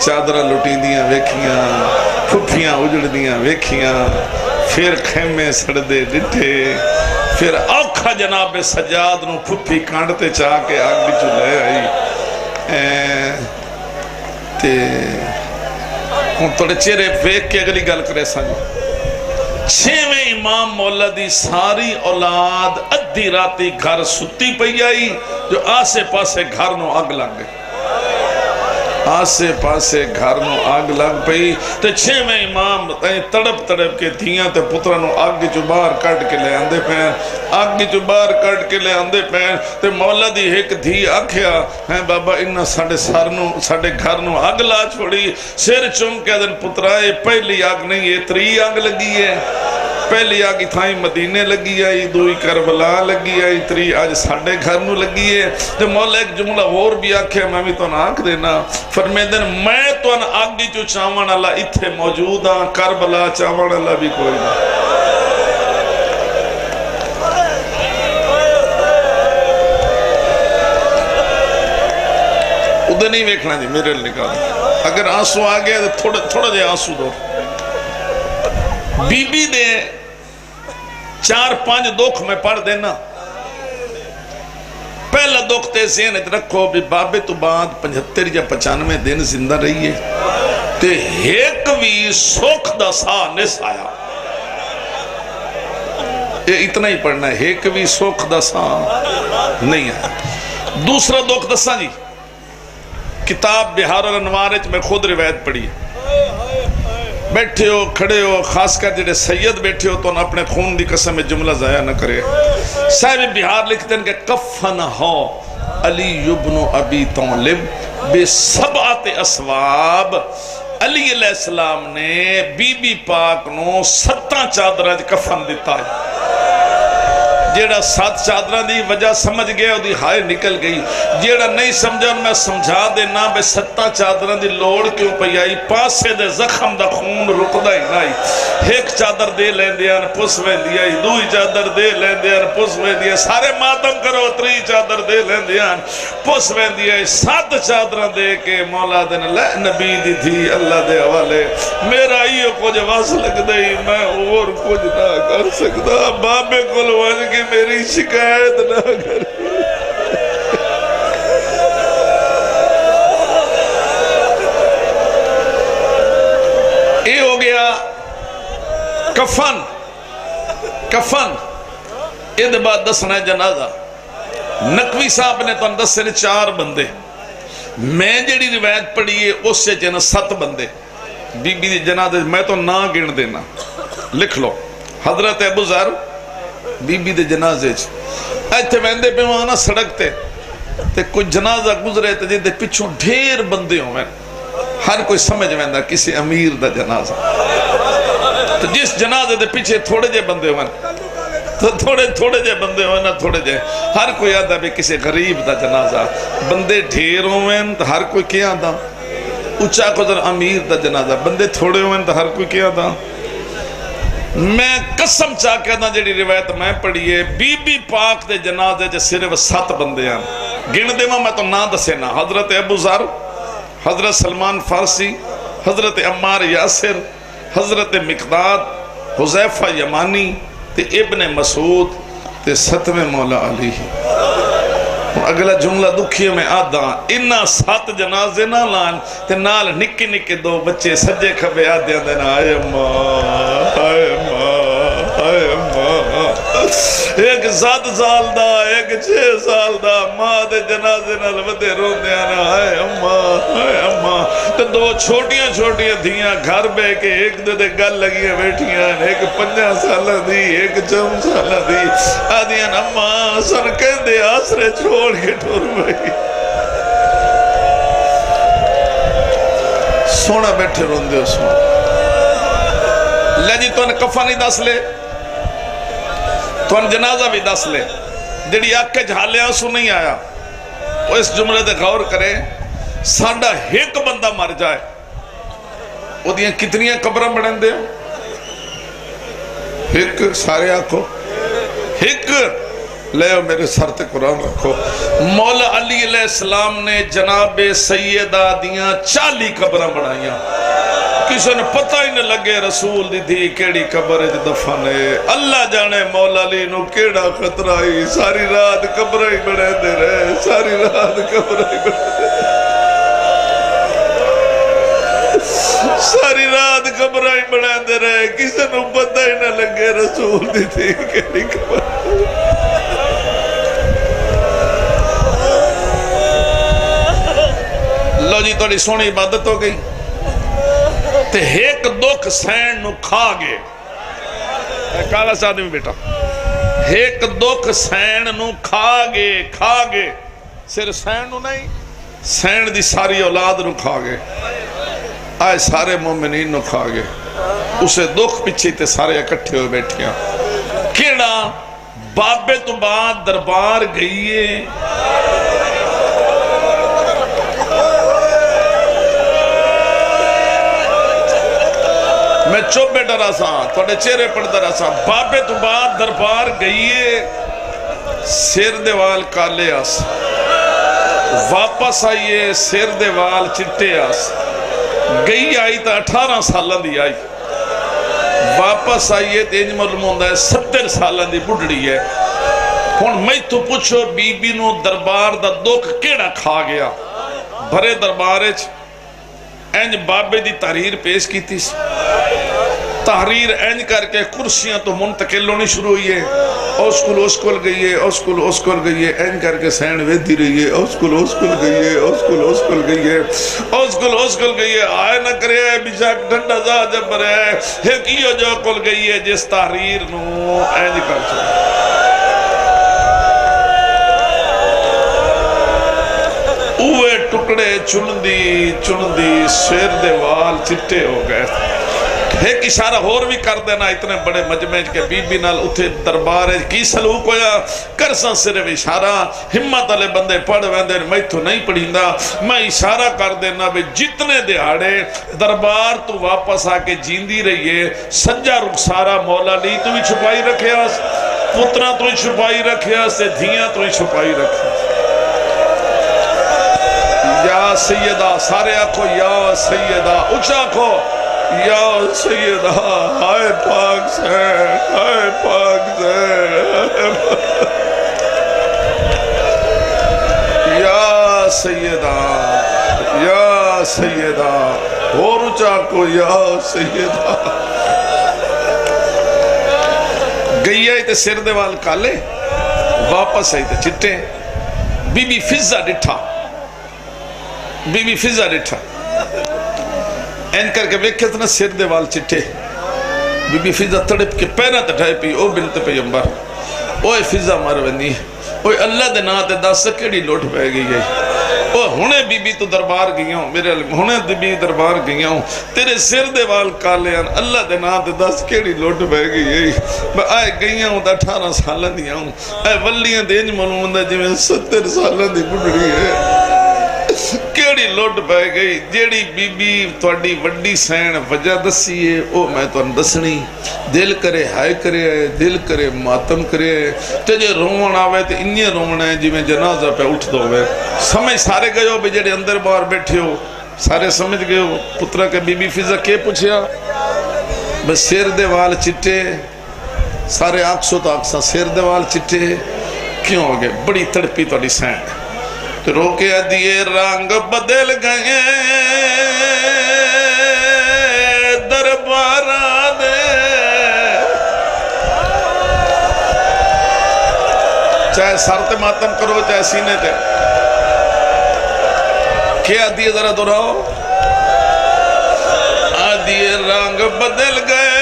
چادرہ لٹی دیاں ویکھیاں پھپیاں اجڑ دیاں ویکھیاں پھر خیمے سڑ دے ڈٹھے پھر اوکھا جناب سجاد نو پھپی کانڈتے چاہ کے آگ بھی چلے آئی تے ہوں توڑے چہرے ویک کے اگلی گل کرے سن 6ویں امام مولا دی ساری اولاد ادھی راتی گھر ستی پئی آئی جو آسے پاسے گھر نو آگ لگ گئے آسے پاسے گھر نو آگ لگ پئی تے چھویں امام تڑپ تڑپ کے دھیاں تے پترا نو آگ چو باہر کٹ کے لے آندے پین آگ چو باہر کٹ کے لے آندے پین تے مولا دی ایک دھی آکھیا ہیں بابا انہا ساڑے گھر نو آگ لا چھوڑی سر چم کے دن پترا پہلی آگ نہیں ہے تری آگ لگی ہے پہلی آگی تھائی مدینے لگی آئی دوئی کربلا لگی آئی تری آج ساڑھے گھر نو لگی ہے تو مولا ایک جملہ اور بھی آکھے میں بھی تو آنکھ دینا فرمیدن میں تو ان آگی جو چاوان اللہ اتھے موجود ہاں کربلا چاوان اللہ بھی کوئی نہیں ادھے نہیں ویکھنا جی میرے نکال اگر آنسو آگے تو تھوڑا جے آنسو دو بی بی دے 4-5 دکھ میں پڑھ دینا پہلا دکھ تے ذہن رکھو بھی بابے تو بعد 75 یا 95 دن زندہ رہی ہے تے ایک بھی سوکھ دا سا نس آیا یہ اتنا ہی پڑھنا ہے ایک بھی سوکھ دا سا نہیں آیا دوسرا دکھ دسا جی کتاب بہار الانوار میں خود روایت پڑھی ہے بیٹھے ہو کھڑے ہو خاص کر جڑے سید بیٹھے ہو تو انہوں اپنے خون دی قسم میں جملہ ضائع نہ کرے صاحب بہار لکھتے ہیں کہ کفن ہو علی ابن ابی طالب بے سبعت اسواب علی علیہ السلام نے بی بی پاک نو 7 چادرہ کفن دیتا ہے جیڑا 7 چادران دی وجہ سمجھ گیا وہ دی ہائے نکل گئی جیڑا نہیں سمجھا میں سمجھا دینا بے 7 چادران دی لوڑ کیوں پئی آئی پاسے دے زخم دا خون رکدا ہی نہیں ایک چادر دے لین دیا پس وین دیا دوئی چادر دے لین دیا پس وین دیا سارے ماتم کرو 3 چادر دے لین دیا پس وین دیا 7 چادران دے کے مولا دن لے نبی دی تھی اللہ دے حوالے میرا یہ کچھ واس لگ دئی میں اور کچھ نہ کر سکتا بابے کو لوان کے میری شکایت نہ کر یہ ہو گیا کفن یہ بعد دسنا جنازہ نقوی صاحب نے تو اندس سے 4 بندے میں جڑی روایت پڑھی ہے اس سے جنہ 7 بندے بی بی دی جنازے میں تو نہ گن دینا لکھ لو حضرت ابو ذر بی بی دے جنازے ایتھے ویندے پہ وہاں سڑک تے کوئی جنازہ گزرے تے جن دے پچھوں ڈھیر بندے ہوں ہر کوئی سمجھ ویندہ کسی امیر دا جنازہ تو جس جنازے دے پیچھے تھوڑے جے بندے ہوں تو تھوڑے جے بندے ہوں نا تھوڑے جے ہر کوئی آدھا بھی کسی غریب دا جنازہ بندے ڈھیر ہوں تو ہر کوئی کیا آدھا اچھا قدر امیر دا جنازہ بندے تھوڑے ہوئے تو ہر کوئی کیا آدھا میں قسم چاہ کے نا جڑی روایت میں پڑھی ہے بی بی پاک دے جنازے جے صرف 7 بندے ہیں گن دے میں تو نہ دسے نا حضرت ابو ذر حضرت سلمان فارسی حضرت عمار یاسر حضرت مقداد حذیفہ یمانی تے ابن مسعود تے 7ویں مولا علی اگلا جملہ دکھیے میں آدھا انہا 7 جنازے نہ لان تے نال نکے نکے 2 بچے سجے کھبے آدھے دینا آئے ماں آئے ماں آئے ماں ایک 7 سال دا ایک 6 سال دا ماں دے جنازے نال ودے رون دے آنا آئے اماں تے 2 چھوٹیاں چھوٹیاں دھیاں گھر بے کے ایک دے گل لگیاں بیٹھیاں ایک 5 سالہ دی ایک 4 سالہ دی آدھیاں اماں سن کہندے آسرے چھوڑ کے ٹور بھائی سونا بیٹھے رون دے اس میں لے جی تو ان کفن ہی دس لے تو ان جنازہ بھی دس لے جڑی آکے جھالے آنسو نہیں آیا وہ اس جملے دے غور کرے ساڑھا ایک بندہ مر جائے وہ دیاں کتنیاں قبریں بڑھیں دے ایک سارے آنکھو ایک لے میرے سر تے قرآن رکھو مولا علی علیہ السلام نے جناب سیدہ دیاں 40 قبریں بڑھائیاں کسی نے پتہ ہی نہ لگے رسول دی تھی کیڑی قبر دفن ہے اللہ جانے مولا علی نو کیڑا خطرہ ہی ساری رات قبر ہی بڑھے دے رہے ساری رات قبر ہی بڑھے دے ساری رات قبر ہی بڑھے دے رہے کسی نے پتہ ہی نہ لگے رسول دی تھی کیڑی قبر لو جی تھوڑی سونی عبادت ہو گئی تے ایک دکھ سہن نو کھا گئے کالا صاحب میں بیٹا ایک دکھ سہن نو کھا گئے صرف سہن نو نہیں سہن دی ساری اولاد نو کھا گئے آئے سارے مومنین نو کھا گئے اسے دکھ پچھے تے سارے اکٹھے ہوئے بیٹھیاں کیڑا بابے تو بعد دربار گئیے میں چوب بیٹا رہا سا تھوڑے چہرے پڑھتا رہا سا بابے تو بعد دربار گئیے سیر دیوال کالے آس واپس آئیے سیر دیوال چٹے آس گئی آئی تا 18 سالہ دی آئی واپس آئیے تینج معلوم ہوندہ ہے 70 سالہ دی بڑھڑی ہے ہون میں تو پوچھو بی بی نو دربار دا دکھ کیڑا کھا گیا بھرے دربارج اینج بابے دی تحریر پیش کی تھی تحریر اینج کر کے کرسیاں تو منتقل ہونی شروع ہوئی ہے اوسکل گئی ہے اینج کر کے سین ویدی رہی ہے اوسکل گئی ہے آئے نہ کرے بیشک ڈھنڈا زا جب رہے ایک ہی جو کل گئی ہے جس تحریر نو اینج کر چھوڑا اوے ٹکڑے چندی سیر دیوال چٹے ہو گئے ایک اشارہ اور بھی کر دینا اتنے بڑے مجمع کے بی بی نال اتھے دربار کی سلوک ہویا کرساں صرف اشارہ ہمت والے بندے پڑھ ویندے میں تو نہیں پڑھیندا میں اشارہ کر دینا بھی جتنے دیہاڑے دربار تو واپس آ کے جیندی رہیے سجا رخسارا مولا لی تو ہی چھپائی رکھے آس پترہ تو ہی چھپائی رکھے آس دھیاں تو ہی چھپائی رکھے یا سیدہ سارے آکھو یا سیدہ اچھا آکھو یا سیدہ ہائے پاک سے یا سیدہ اور اچھا کو یا سیدہ گئی آئی تے سر دیوال کالے واپس آئی تے چٹے بی بی فضا ڈٹھا این کر کے ویک کتنا سر دیوال چٹے بی بی فضا تڑپ کے پیرہ تٹھائے پی او بنت پیغمبر اوے فضا مروندی اوے اللہ دے نا تے 10 کیڑی لوٹ پہ گئی ہے او ہونے بی بی تو دربار گئی ہوں میرے ہونے بی بی دربار گئی ہوں تیرے سر دیوال کالے ہیں اللہ دے نا تے 10 کیڑی لوٹ پہ گئی ہے میں آئے گئی ہوں تا 18 سالہ دیا ہوں اے ولیاں دینج معلوم ہے جی میں 70 سالہ دی بڑھڑی ہے کیڑی لوٹ پہ گئی جیڑی بی بی توڑی وڈی سین وجہ دسی ہے او میں تو اندسنی دل کرے ہائے کرے دل کرے ماتم کرے تجھے رومن آوے تے انہیں رومن ہے جی میں جنازہ پہ اٹھ دو گئے سمجھ سارے گئے ہو بھی جیڑے اندر باہر بیٹھے ہو سارے سمجھ گئے ہو پترہ کے بی بی فضا کے پوچھیا بس سیر دیوال چٹے سارے آکسو تو آکسا سیر دیوال چٹے کیوں ہو گئے بڑی تڑپی توڑی سین روکے دیئے رنگ بدل گئے دربارہ دے چاہے سارتے ماتم کرو چاہے سینے تے کیا دیئے ذرا دراؤ آدیئے رنگ بدل گئے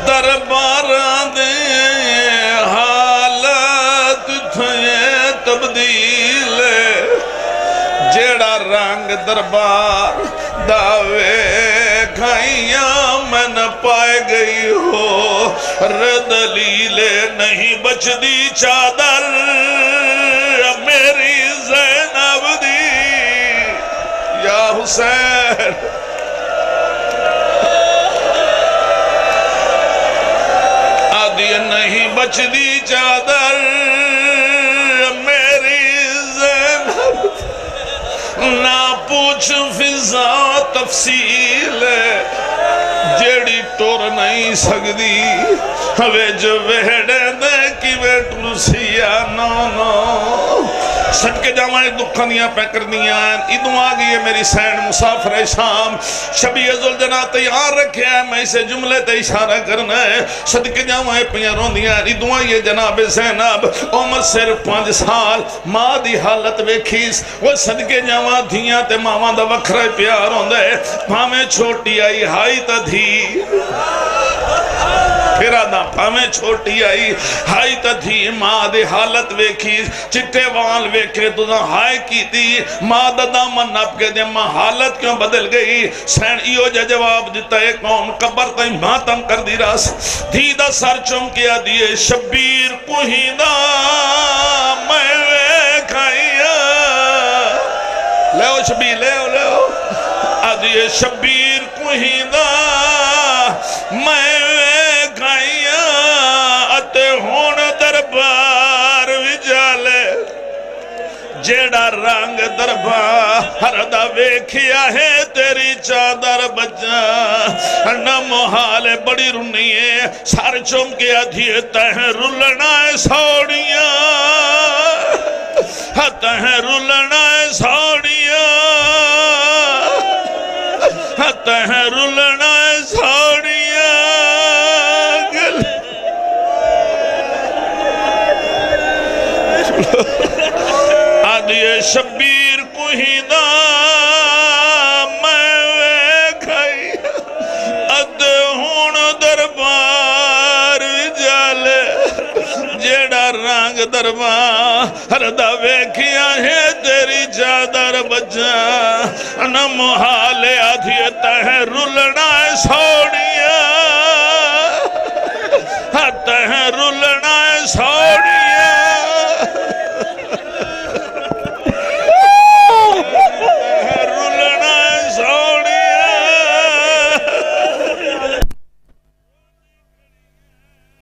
دربارہ دے حالت تھے تبدیل جیڑا رنگ دربار داوے کھائیاں میں نہ پائے گئی ہو دلیل نہیں بچ دی چادر میری زینب دی یا حسین آدھی نہیں بچ دی چادر نہ پوچھ فضا تفصیل جیڑی ٹور نہیں سکتی ہوئے جو ویڑے دے کی وے ٹرسیا نو صدقے جاواں دکھاں دیاں پہ کردیاں ادوں آ گئی ہے میری سین مسافر شام شبیہ ذوالجنا تیار رکھے ہیں میں اسے جملے تے اشارہ کرنا ہے صدقے جاواں پیاں روندیاں ادوں آئی ہے جناب زینب عمر صرف 5 سال ماں دی حالت ویکھیس وہ صدقے جاواں دھیاں تے ماواں دا وکھرا پیار ہوندا ہے بھاویں چھوٹی آئی ہائی تا دھی پھر آدھا پھامیں چھوٹی آئی ہائی تا تھی ماں دے حالت ویکھی چٹے وال ویکھے تو نہ ہائی کی تھی ماں دا دامن نپ کے دے ماں حالت کیوں بدل گئی سین ایو جا جواب دیتا ہے قوم قبر تائی ماتم کر دی راس دھی دا سر چمکیا دیئے شبیر پوہیدہ میں ویکھائیا لیو شبیر لیو آدھیے شبیر پوہیدہ میں ویکھائیا اتے ہون دربار وجالے جیڑا رنگ دربار دا ویکھیا ہے تیری چادر بچا نہ محال بڑی رنی ہے سار چم کے ادھیے تہ رلنا سوڑیاں تہ رلنا سوڑیاں تہ رلنا سوڑیاں آدھیے شبیر پوہیدہ میں ویکھائی اد ہون دربار وجالے جیڑا رنگ دربار دا ویکھیا ہے تیری چادر بچا نہ محال آدھیے تہ رلنا